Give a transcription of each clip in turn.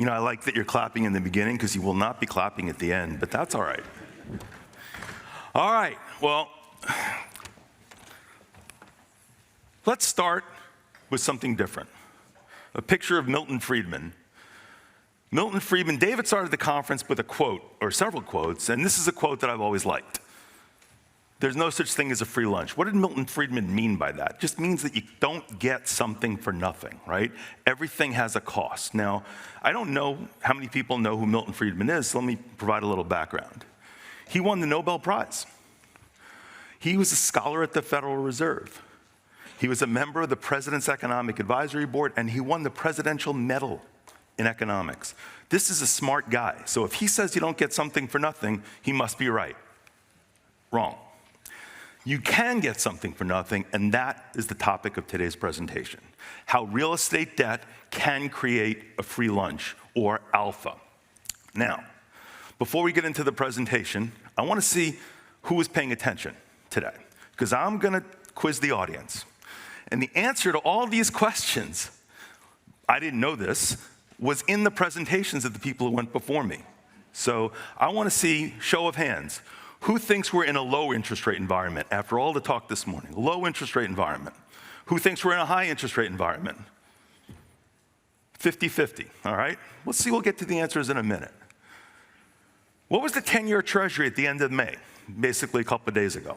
You know, I like that you're clapping in the beginning because you will not be clapping at the end, but that's all right. All right, well, let's start with something different. A picture of Milton Friedman. Milton Friedman, David started the conference with a quote, or several quotes, and this is a quote that I've always liked. There's no such thing as a free lunch. What did Milton Friedman mean by that? It just means that you don't get something for nothing, right? Everything has a cost. Now, I don't know how many people know who Milton Friedman is, so let me provide a little background. He won the Nobel Prize. He was a scholar at the Federal Reserve. He was a member of the President's Economic Advisory Board, and he won the Presidential Medal in economics. This is a smart guy, so if he says you don't get something for nothing, he must be right. Wrong. You can get something for nothing, and that is the topic of today's presentation. How real estate debt can create a free lunch, or alpha. Now, before we get into the presentation, I want to see who is paying attention today, because I'm going to quiz the audience. And the answer to all these questions, I didn't know this, was in the presentations of the people who went before me. So I want to see, show of hands, who thinks we're in a low interest rate environment after all the talk this morning? Low interest rate environment. Who thinks we're in a high interest rate environment? 50-50, all right? Let's see, we'll get to the answers in a minute. What was the 10-year Treasury at the end of May, basically a couple of days ago?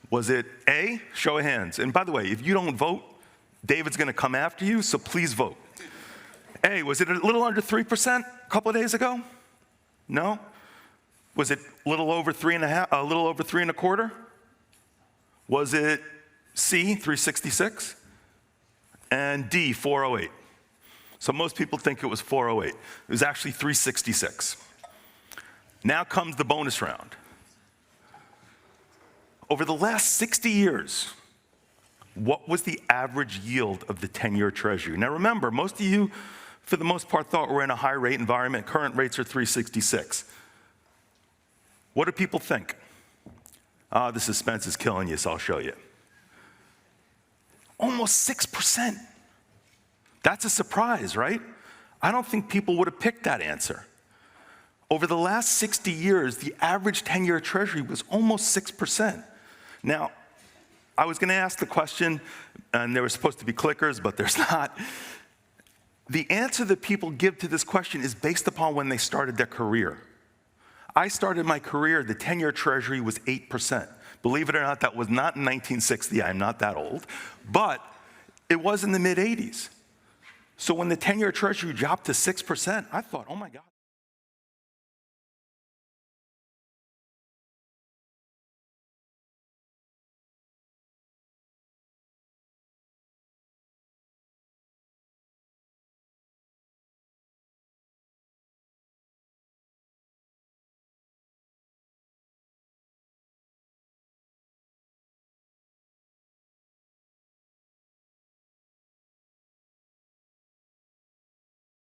Was it A, show of hands? And by the way, if you don't vote, David's gonna come after you, so please vote. A, was it a little under 3% a couple of days ago? No? Was it a little over 3.5, a little over 3.25? Was it C, 366? And D, 408. So most people think it was 408. It was actually 366. Now comes the bonus round. Over the last 60 years, what was the average yield of the 10-year Treasury? Now remember, most of you, for the most part, thought we're in a high rate environment. Current rates are 366. What do people think? The suspense is killing you, so I'll show you. Almost 6%. That's a surprise, right? I don't think people would have picked that answer. Over the last 60 years, the average 10-year Treasury was almost 6%. Now, I was going to ask the question, and there were supposed to be clickers, but there's not. The answer that people give to this question is based upon when they started their career. I started my career, the 10-year Treasury was 8%. Believe it or not, that was not in 1960. I'm not that old. But it was in the mid-'80s. So when the 10-year Treasury dropped to 6%, I thought, oh my God.